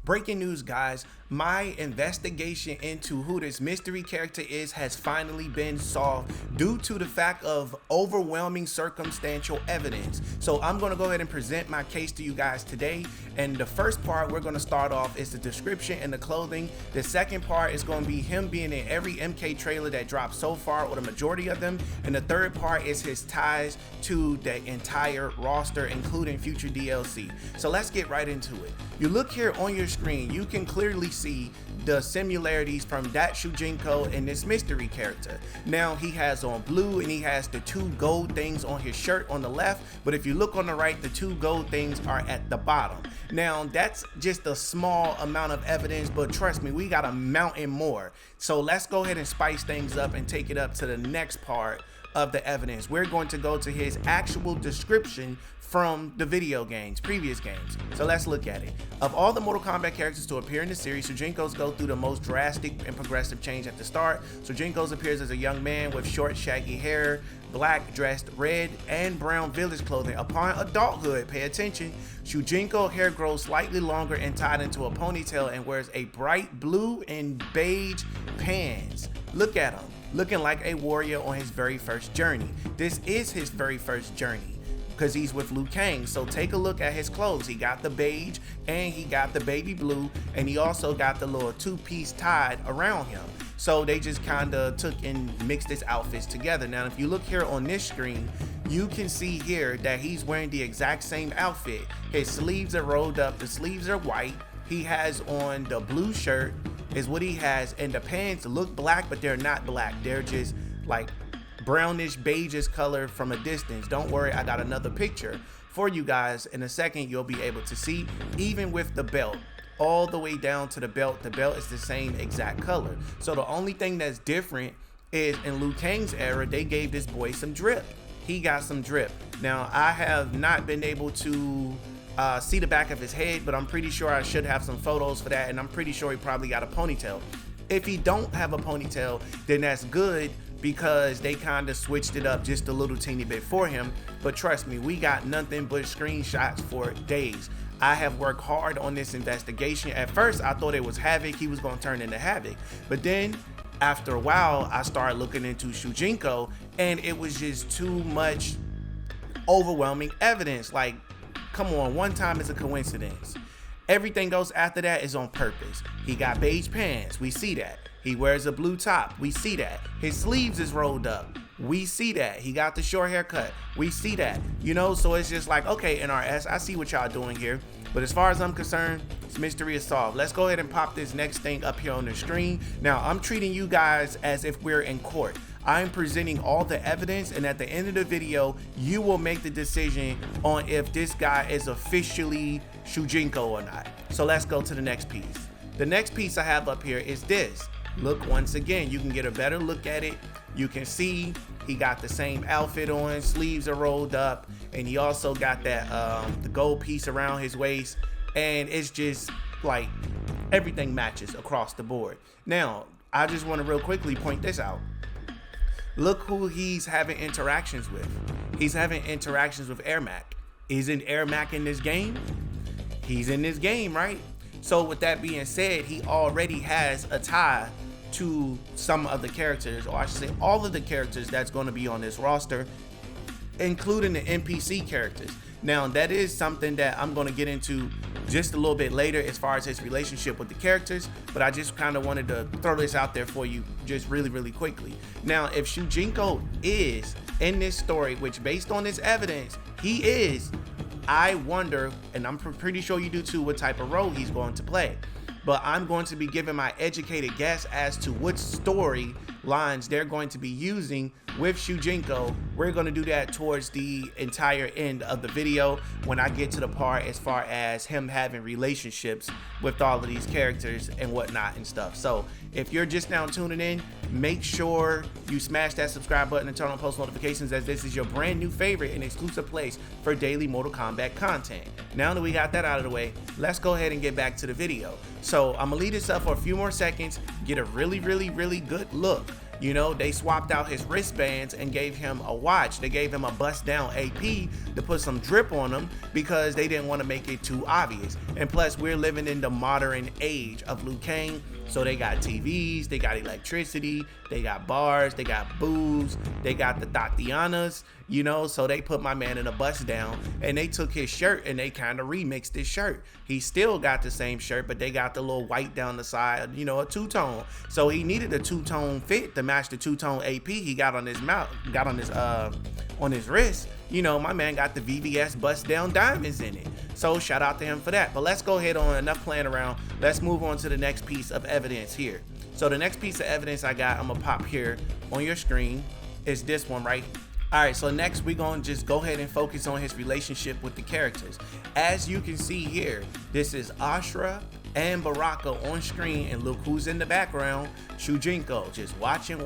Breaking news, guys. My investigation into who this mystery character is has finally been solved due to the fact of overwhelming circumstantial evidence. So I'm going to go ahead and present my case to you guys today. And the first part we're going to start off is the description and the clothing. The second part is going to be him being in every MK trailer that dropped so far, or the majority of them. And the third part is his ties to the entire roster, including future DLC. So let's get right into it. You look here on your screen, you can clearly see the similarities from that Shujinko and this mystery character. Now he has on blue and he has the two gold things on his shirt on the left, but if you look on the right, the two gold things are at the bottom. Now that's just a small amount of evidence, but trust me, we got a mountain more. So let's go ahead and spice things up and take it up to the next part of the evidence. We're going to go to his actual description from the video games, previous games. So let's look at it. Of all the Mortal Kombat characters to appear in the series, Shujinko's go through the most drastic and progressive change at the start. Shujinko's appears as a young man with short, shaggy hair, black, dressed red and brown village clothing. Upon adulthood, pay attention, Shujinko hair grows slightly longer and tied into a ponytail and wears a bright blue and beige pants. Look at him, looking like a warrior on his very first journey. This is his very first journey, because he's with Liu Kang. So take a look at his clothes. He got the beige and he got the baby blue, and he also got the little two-piece tied around him. So they just kind of took and mixed his outfits together. Now if you look here on this screen, you can see here that he's wearing the exact same outfit. His sleeves are rolled up, the sleeves are white. He has on the blue shirt is what he has, and the pants look black, but they're not black. They're just like brownish beigeish color from a distance. Don't worry, I got another picture for you guys in a second. You'll be able to see, even with the belt all the way down to the belt is the same exact color. So the only thing that's different is in Liu Kang's era, they gave this boy some drip. He got some drip. Now I have not been able to see the back of his head, but I'm pretty sure I should have some photos for that, and I'm pretty sure he probably got a ponytail. If he don't have a ponytail, then that's good, because they kind of switched it up just a little teeny bit for him. But trust me, we got nothing but screenshots for days. I have worked hard on this investigation. At first I thought it was Havoc, he was going to turn into Havoc, but then after a while I started looking into Shujinko, and it was just too much overwhelming evidence. Like, come on, one time is a coincidence. Everything else after that is on purpose. He got beige pants, we see that. He wears a blue top, we see that. His sleeves is rolled up, we see that. He got the short haircut, we see that. You know, so it's just like, okay, NRS, I see what y'all doing here. But as far as I'm concerned, this mystery is solved. Let's go ahead and pop this next thing up here on the screen. Now, I'm treating you guys as if we're in court. I'm presenting all the evidence, and at the end of the video, you will make the decision on if this guy is officially Shujinko or not. So let's go to the next piece. The next piece I have up here is this. Look, once again, you can get a better look at it. You can see he got the same outfit on, sleeves are rolled up, and he also got that the gold piece around his waist, and it's just like everything matches across the board. Now, I just want to real quickly point this out. Look who he's having interactions with. He's having interactions with Ermac. Isn't Ermac in this game? He's in this game, right? So with that being said, he already has a tie to some of the characters, or I should say all of the characters that's going to be on this roster, including the NPC characters. Now that is something that I'm going to get into just a little bit later as far as his relationship with the characters, but I just kind of wanted to throw this out there for you just really quickly. Now, if Shujinko is in this story, which based on this evidence, he is, I wonder, and I'm pretty sure you do too, what type of role he's going to play. But I'm going to be giving my educated guess as to which story lines they're going to be using with Shujinko. We're going to do that towards the entire end of the video when I get to the part as far as him having relationships with all of these characters and whatnot and stuff. So if you're just now tuning in, make sure you smash that subscribe button and turn on post notifications, as this is your brand new favorite and exclusive place for daily Mortal Kombat content. Now that we got that out of the way, let's go ahead and get back to the video. So I'm gonna leave this up for a few more seconds, get a really good look. You know, they swapped out his wristbands and gave him a watch. They gave him a bust down AP to put some drip on him because they didn't want to make it too obvious. And plus, we're living in the modern age of Liu Kang. So they got TVs, they got electricity, they got bars, they got booze, they got the Tatianas, you know, so they put my man in a bust down and they took his shirt and they kind of remixed his shirt. He still got the same shirt, but they got the little white down the side, you know, a two-tone. So he needed a two-tone fit to match the two-tone AP he got on his mouth, got on his wrist. You know, my man got the VVS bust down diamonds in it. So shout out to him for that. But let's go ahead on, enough playing around. Let's move on to the next piece of evidence here. So the next piece of evidence I got, I'm gonna pop here on your screen, is this one right. All right, so next we're gonna just go ahead and focus on his relationship with the characters. As you can see here, this is Ashura and Baraka on screen, and look who's in the background, Shujinko, just watching.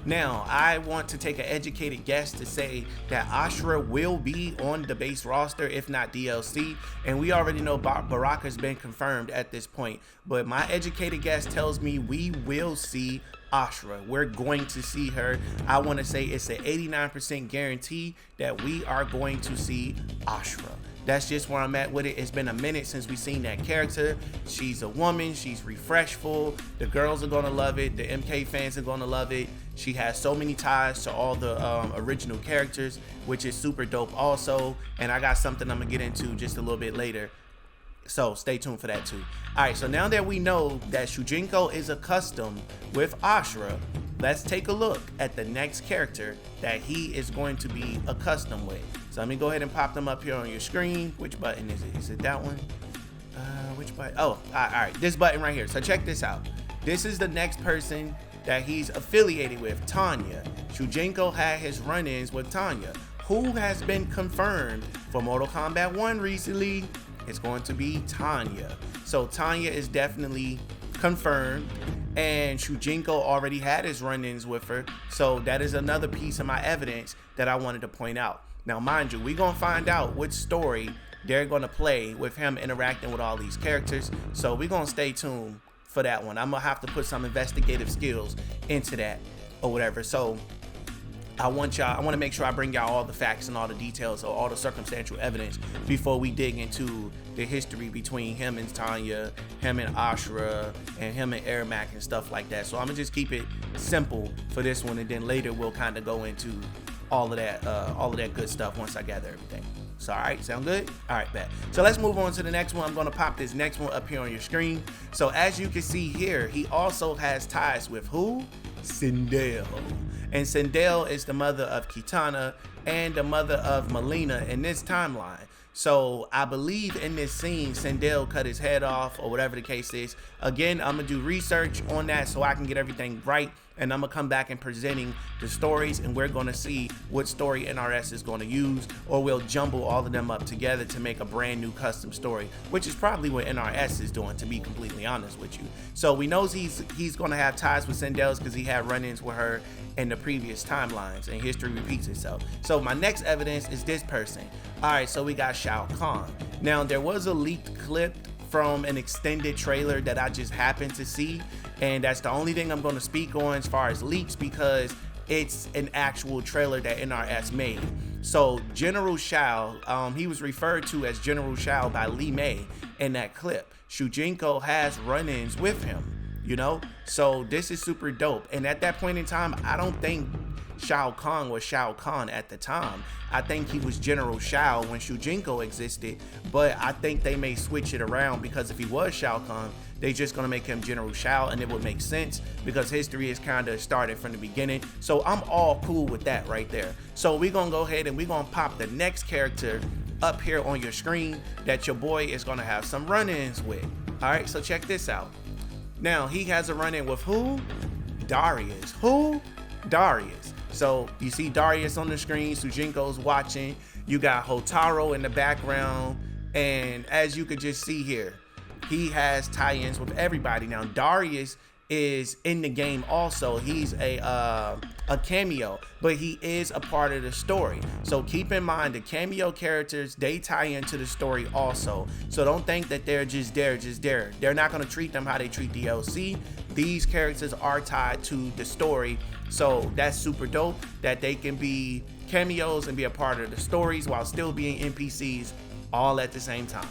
Now, I want to take an educated guess to say that Ashura will be on the base roster, if not DLC, and we already know Baraka's been confirmed at this point, but my educated guess tells me we will see Ashura. We're going to see her. I want to say it's an 89% guarantee that we are going to see Ashura. That's just where I'm at with it. It's been a minute since we've seen that character. She's a woman. She's refreshful. The girls are going to love it. The MK fans are going to love it. She has so many ties to all the original characters, which is super dope also. And I got something I'm going to get into just a little bit later. So stay tuned for that too. All right, so now that we know that Shujinko is accustomed with Ashura, let's take a look at the next character that he is going to be accustomed with. So let me go ahead and pop them up here on your screen. Which button is it? Is it that one? Which button? Oh, all right, this button right here. So check this out. This is the next person that he's affiliated with, Tanya. Shujinko had his run-ins with Tanya, who has been confirmed for Mortal Kombat 1 recently. It's going to be Tanya. So Tanya is definitely confirmed, and Shujinko already had his run-ins with her. So that is another piece of my evidence that I wanted to point out. Now, mind you, we're going to find out which story they're going to play with him interacting with all these characters. So we're going to stay tuned for that one. I'm going to have to put some investigative skills into that or whatever. So I want to make sure I bring y'all all the facts and all the details or all the circumstantial evidence before we dig into the history between him and Tanya, him and Ashura, and him and Ermac and stuff like that. So I'm gonna just keep it simple for this one, and then later we'll kind of go into all of that good stuff once I gather everything. So, all right, sound good? All right, bet. So let's move on to the next one. I'm gonna pop this next one up here on your screen. So as you can see here, he also has ties with who? Sindel. And Sindel is the mother of Kitana and the mother of Melina in this timeline. So I believe in this scene, Sindel cut his head off or whatever the case is. Again, I'm gonna do research on that so I can get everything right. And I'm gonna come back and presenting the stories, and we're gonna see what story NRS is gonna use, or we'll jumble all of them up together to make a brand new custom story, which is probably what NRS is doing, to be completely honest with you. So we know he's gonna have ties with Sindel's because he had run-ins with her in the previous timelines, and history repeats itself. So my next evidence is this person. All right, so we got Shao Kahn. Now there was a leaked clip from an extended trailer that I just happened to see, and that's the only thing I'm going to speak on as far as leaks, because it's an actual trailer that NRS made. So General Shao, he was referred to as General Shao by Li Mei in that clip. Shujinko has run-ins with him, you know, so this is super dope. And at that point in time, I don't think Shao Kahn was Shao Kahn at the time. I think he was General Shao when Shujinko existed, but I think they may switch it around, because if he was Shao Kahn, they're just gonna make him General Shao, and it would make sense because history is kind of started from the beginning. So I'm all cool with that right there. So we're gonna go ahead and we're gonna pop the next character up here on your screen that your boy is gonna have some run-ins with. All right, so check this out. Now he has a run-in with who? Darius. Who? Darius. So you see Darius on the screen, Shujinko's watching, you got Hotaro in the background, and as you could just see here, he has tie-ins with everybody. Now Darius is in the game also. He's a cameo, but he is a part of the story. So keep in mind the cameo characters, they tie into the story also. So don't think that they're just there. They're not going to treat them how they treat the DLC. These characters are tied to the story. So that's super dope that they can be cameos and be a part of the stories while still being NPCs all at the same time.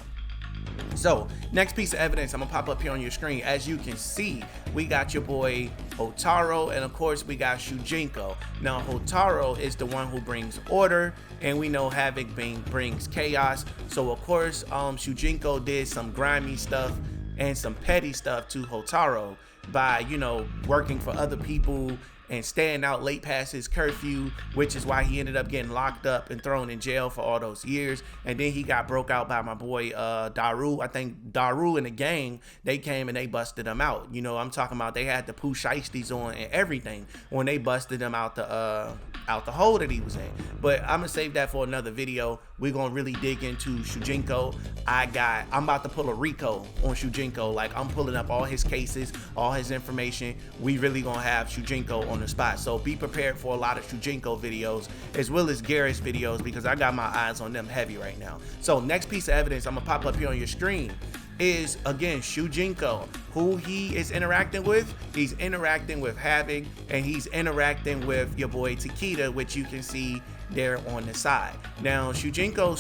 So next piece of evidence I'm gonna pop up here on your screen. As you can see, we got your boy Hotaru, and of course we got Shujinko. Now Hotaru is the one who brings order, and we know Havoc brings chaos. So of course Shujinko did some grimy stuff and some petty stuff to Hotaru by, you know, working for other people and staying out late past his curfew, which is why he ended up getting locked up and thrown in jail for all those years. And then he got broke out by my boy Daru. I think Daru and the gang, they came and they busted him out. You know, I'm talking about they had the poo shiesties on and everything when they busted him out the hole that he was in. But I'm gonna save that for another video. We're gonna really dig into Shujinko. I'm about to pull a Rico on Shujinko. Like, I'm pulling up all his cases, all his information. We really gonna have Shujinko on the spot. So be prepared for a lot of Shujinko videos as well as Garrett's videos, because I got my eyes on them heavy right now. So next piece of evidence I'm gonna pop up here on your screen is, again, Shujinko. Who he is interacting with? He's interacting with Havoc, and he's interacting with your boy Takeda, which you can see there on the side. Now Shujinko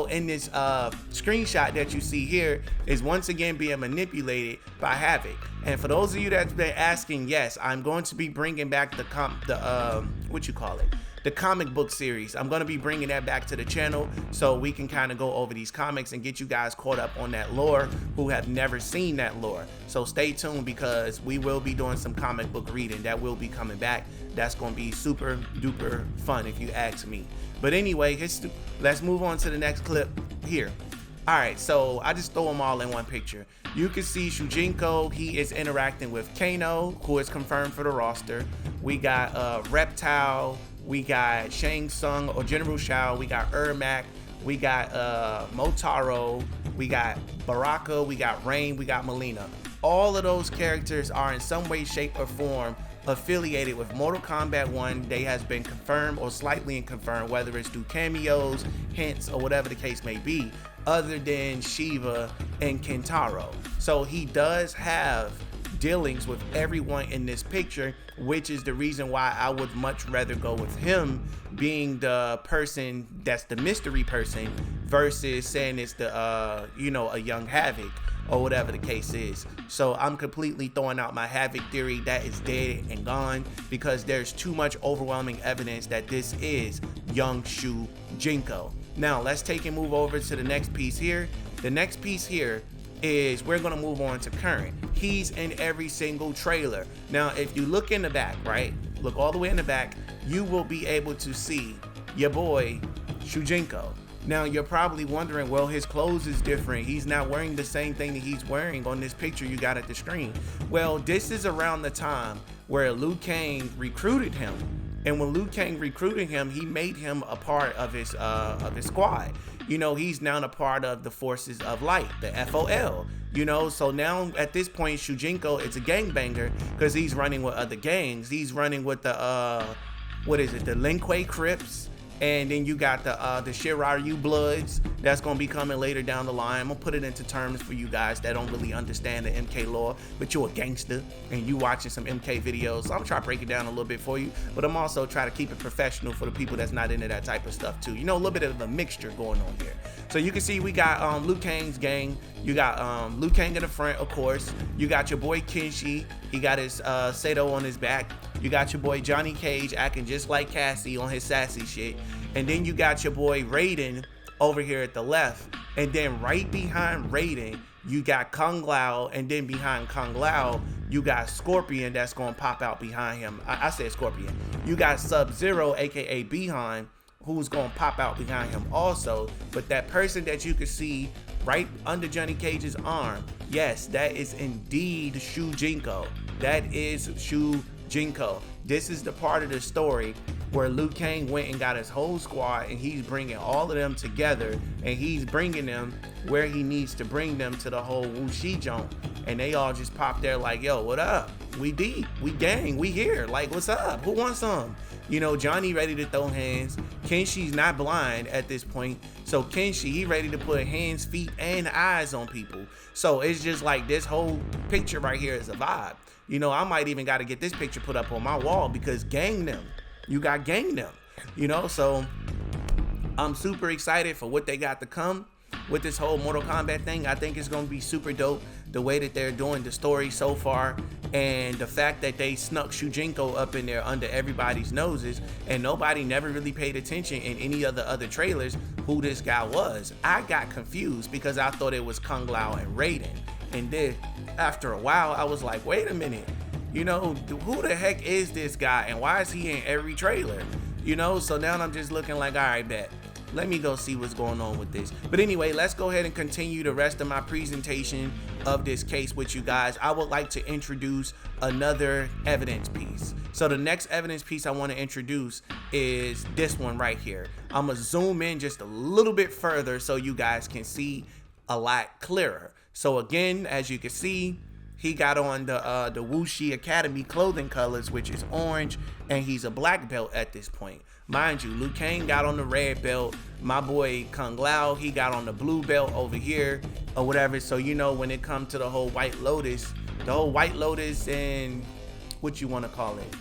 in this screenshot that you see here is once again being manipulated by Havoc. And for those of you that's been asking, yes, I'm going to be bringing back the comic book series. I'm going to be bringing that back to the channel so we can kind of go over these comics and get you guys caught up on that lore who have never seen that lore. So stay tuned, because we will be doing some comic book reading that will be coming back. That's going to be super duper fun if you ask me. But anyway, let's move on to the next clip here. All right, so I just throw them all in one picture. You can see Shujinko, he is interacting with Kano, who is confirmed for the roster. We got Reptile, we got Shang Tsung or General Shao, we got Ermac, we got Motaro, we got Baraka, we got Rain, we got Melina. All of those characters are in some way, shape, or form affiliated with Mortal Kombat 1. They has been confirmed or slightly confirmed, whether it's through cameos, hints, or whatever the case may be, other than Shiva and Kentaro. So he does have dealings with everyone in this picture, which is the reason why I would much rather go with him being the person that's the mystery person versus saying it's the you know, a young Havoc or whatever the case is. So I'm completely throwing out my Havoc theory. That is dead and gone, because there's too much overwhelming evidence that this is young Shujinko. Now let's take and move over to the next piece here. The next piece here is we're gonna move on to current. He's in every single trailer. Now if you look in the back, right, look all the way in the back, you will be able to see your boy Shujinko. Now you're probably wondering, well, his clothes is different. He's not wearing the same thing that he's wearing on this picture you got at the screen. Well, this is around the time where Liu Kang recruited him. And when Liu Kang recruited him, he made him a part of his squad. You know, he's now a part of the Forces of Light, the FOL. You know, so now at this point, Shujinko is a gangbanger because he's running with other gangs. He's running with the the Lin Kuei Crips. And then you got the Shiraryu Bloods that's gonna be coming later down the line. I'm gonna put it into terms for you guys that don't really understand the MK lore, but you're a gangster and you watching some MK videos. So I'm trying to break it down a little bit for you, but I'm also trying to keep it professional for the people that's not into that type of stuff too. You know, a little bit of a mixture going on here. So you can see we got Liu Kang's gang. You got Liu Kang in the front, of course. You got your boy Kenshi. He got his Sato on his back. You got your boy Johnny Cage acting just like Cassie on his sassy shit. And then you got your boy Raiden over here at the left. And then right behind Raiden, you got Kung Lao. And then behind Kung Lao, you got Scorpion that's going to pop out behind him. I said Scorpion. You got Sub-Zero, aka Behind, who's going to pop out behind him also. But that person that you can see right under Johnny Cage's arm, yes, that is indeed Shujinko. That is Shujinko. This is the part of the story where Liu Kang went and got his whole squad, and he's bringing all of them together, and he's bringing them where he needs to bring them to the whole Wuxi joint. And they all just pop there like, yo, what up? We deep, we gang, we here. Like, what's up? Who wants some? You know, Johnny ready to throw hands. Kenshi's not blind at this point. So Kenshi, he ready to put hands, feet, and eyes on people. So it's just like this whole picture right here is a vibe. You know, I might even got to get this picture put up on my wall because gang them. You got gang them. You know, so I'm super excited for what they got to come with this whole Mortal Kombat thing. I think it's going to be super dope the way that they're doing the story so far, and the fact that they snuck Shujinko up in there under everybody's noses and nobody never really paid attention in any of the other trailers who this guy was. I got confused because I thought it was Kung Lao and Raiden, and then after a while I was like, wait a minute, you know, who the heck is this guy and why is he in every trailer? You know, so now I'm just looking like, all right, bet. Let me go see what's going on with this. But anyway, let's go ahead and continue the rest of my presentation of this case with you guys. I would like to introduce another evidence piece. So the next evidence piece I want to introduce is this one right here. I'm gonna zoom in just a little bit further so you guys can see a lot clearer. So again, as you can see, he got on the Wuxi Academy clothing colors, which is orange, and he's a black belt at this point. Mind you, Liu Kang got on the red belt. My boy Kung Lao, he got on the blue belt over here or whatever. So, you know, when it comes to the whole White Lotus and what you want to call it,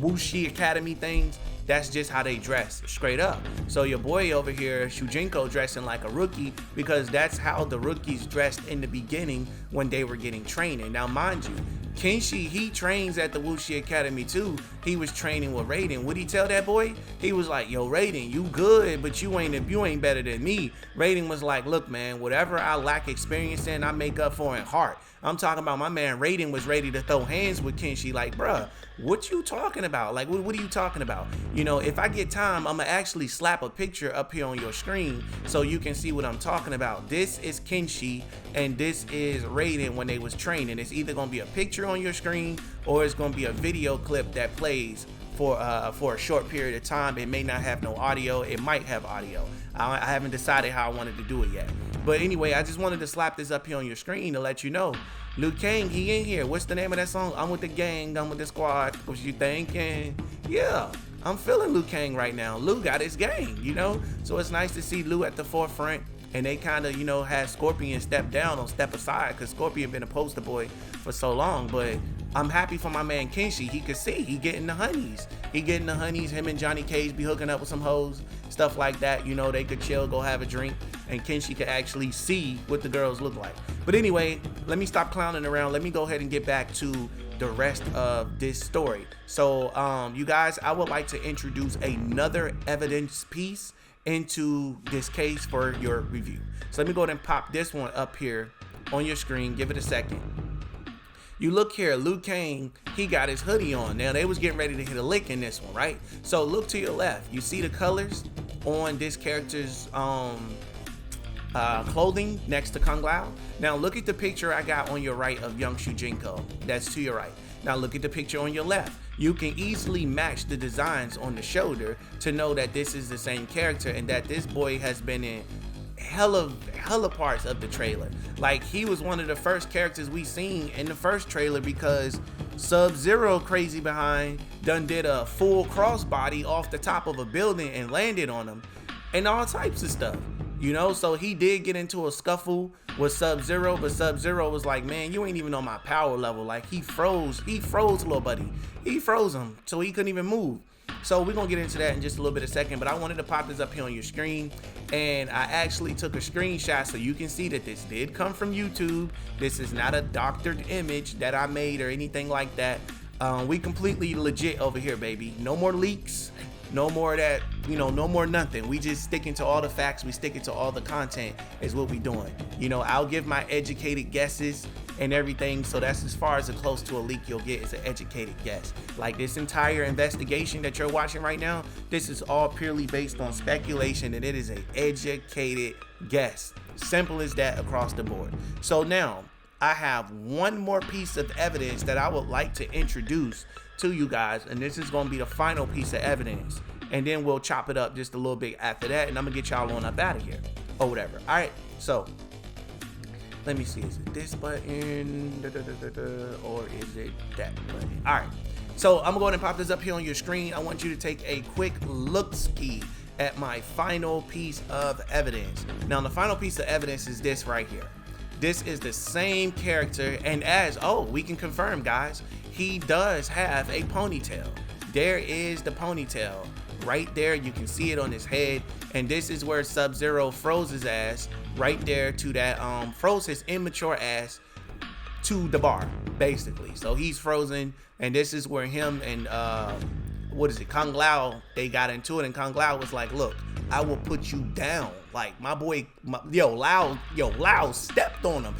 Wuxi Academy things, that's just how they dress, straight up. So your boy over here, Shujinko, dressing like a rookie because that's how the rookies dressed in the beginning when they were getting training. Now, mind you, Kenshi, he trains at the Wuxi Academy too. He was training with Raiden. What'd he tell that boy? He was like, yo, Raiden, you good, but you ain't better than me. Raiden was like, look, man, whatever I lack experience in, I make up for in heart. I'm talking about my man Raiden was ready to throw hands with Kenshi. Like, bruh, what you talking about? Like, what are you talking about? You know, if I get time, I'm gonna actually slap a picture up here on your screen so you can see what I'm talking about. This is Kenshi and this is Raiden when they was training. It's either gonna be a picture on your screen or it's gonna be a video clip that plays for a short period of time. It may not have no audio. It might have audio. I haven't decided how I wanted to do it yet. But anyway, I just wanted to slap this up here on your screen to let you know. Liu Kang, he in here. What's the name of that song? I'm with the gang, I'm with the squad. What you thinking? Yeah, I'm feeling Liu Kang right now. Liu got his gang, you know? So it's nice to see Liu at the forefront. And they kind of, you know, had Scorpion step down or step aside because Scorpion been a poster boy for so long. But I'm happy for my man Kenshi. He could see, he getting the honeys. He getting the honeys. Him and Johnny Cage be hooking up with some hoes, stuff like that. You know, they could chill, go have a drink, and Kenshi could actually see what the girls look like. But anyway, let me stop clowning around. Let me go ahead and get back to the rest of this story. So, you guys, I would like to introduce another evidence piece into this case for your review. So let me go ahead and pop this one up here on your screen. Give it a second. You look here, Liu Kang, he got his hoodie on. Now they was getting ready to hit a lick in this one, right? So look to your left. You see the colors on this character's clothing next to Kung Lao. Now look at the picture I got on your right of young Shujinko. That's to your right. Now look at the picture on your left. You can easily match the designs on the shoulder to know that this is the same character and that this boy has been in hella parts of the trailer. Like, he was one of the first characters we seen in the first trailer because Sub-Zero crazy behind done did a full crossbody off the top of a building and landed on him and all types of stuff. You know, so he did get into a scuffle with Sub-Zero, but Sub-Zero was like, man, you ain't even on my power level. Like, he froze little buddy. He froze him, so he couldn't even move. So we're gonna get into that in just a little bit of a second, but I wanted to pop this up here on your screen, and I actually took a screenshot so you can see that this did come from YouTube. This is not a doctored image that I made or anything like that. We completely legit over here, baby. No more leaks. No more of that, you know, no more nothing. We just sticking to all the facts. We sticking to all the content is what we doing. You know, I'll give my educated guesses and everything. So that's as far as close to a leak you'll get is an educated guess. Like this entire investigation that you're watching right now, this is all purely based on speculation and it is an educated guess. Simple as that across the board. So now, I have one more piece of evidence that I would like to introduce to you guys, and this is gonna be the final piece of evidence, and then we'll chop it up just a little bit after that, and I'm gonna get y'all on up out of here or whatever. All right, so let me see, is it this button or is it that button? All right, so I'm gonna go ahead and pop this up here on your screen. I want you to take a quick look-ski at my final piece of evidence. Now, the final piece of evidence is this right here. This is the same character, and we can confirm, guys, he does have a ponytail. There is the ponytail right there. You can see it on his head, and this is where Sub-Zero froze his ass right there to that, froze his immature ass to the bar, basically. So he's frozen, and this is where him and, Kung Lao, they got into it, and Kung Lao was like, look, I will put you down. Like, my boy, Lao stepped on him.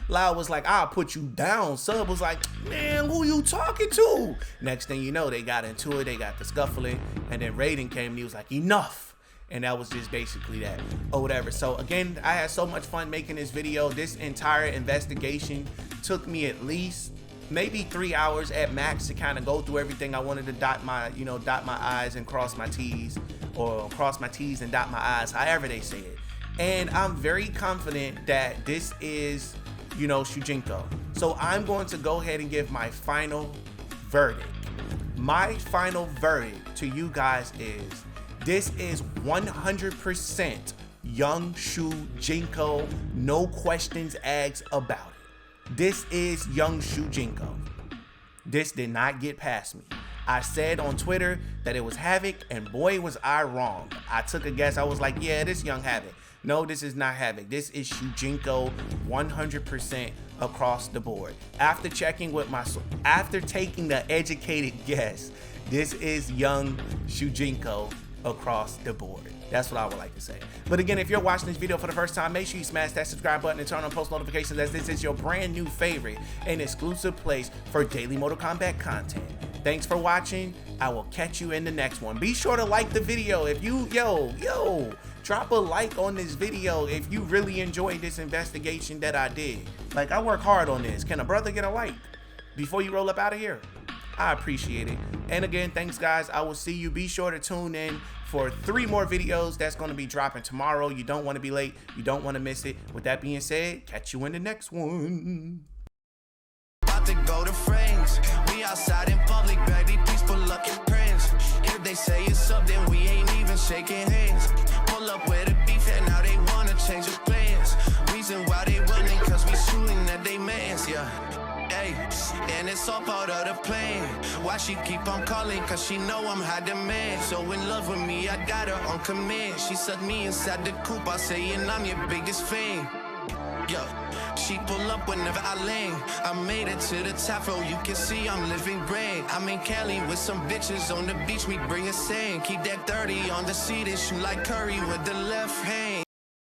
Lao was like, I'll put you down. Sub was like, man, who you talking to? Next thing you know, they got into it, they got the scuffling, and then Raiden came and he was like, enough. And that was just basically that or whatever. So again, I had so much fun making this video. This entire investigation took me at least maybe 3 hours at max to kind of go through everything. I wanted to dot my I's and cross my T's, or cross my T's and dot my I's, however they say it. And I'm very confident that this is, Shujinko. So I'm going to go ahead and give my final verdict. My final verdict to you guys is, this is 100% young Shujinko, no questions asked about it. This is young Shujinko. This did not get past me. I said on Twitter that it was Havoc, and boy was I wrong. I took a guess. I was like, yeah, this young Havoc. No, this is not Havoc. This is Shujinko 100% across the board. After taking the educated guess, this is young Shujinko across the board. That's what I would like to say. But again, if you're watching this video for the first time, make sure you smash that subscribe button and turn on post notifications, as this is your brand new favorite and exclusive place for daily Mortal Kombat content. Thanks for watching. I will catch you in the next one. Be sure to like the video. If you, drop a like on this video if you really enjoyed this investigation that I did. Like, I work hard on this. Can a brother get a like before you roll up out of here? I appreciate it. And again, thanks guys. I will see you. Be sure to tune in for 3 more videos that's going to be dropping tomorrow. You don't want to be late. You don't want to miss it. With that being said, catch you in the next one. About to go to frames. We outside in public, baby. Please pull up your friends. If they say it's up, then we ain't even shaking hands. Pull up with a beef, and now they want to change the plans. Reason why they running, cause we shooting at they mans, yeah. Hey, and it's all part of the plan. Why she keep on calling? Cause she know I'm high demand. So in love with me, I got her on command. She sucked me inside the coupe, I say, and I'm your biggest fan. Yeah, she pull up whenever I land. I made it to the top, so you can see I'm living grand. I'm in Cali with some bitches on the beach, me bringing sand. Keep that 30 on the seat and shoot like Curry with the left hand.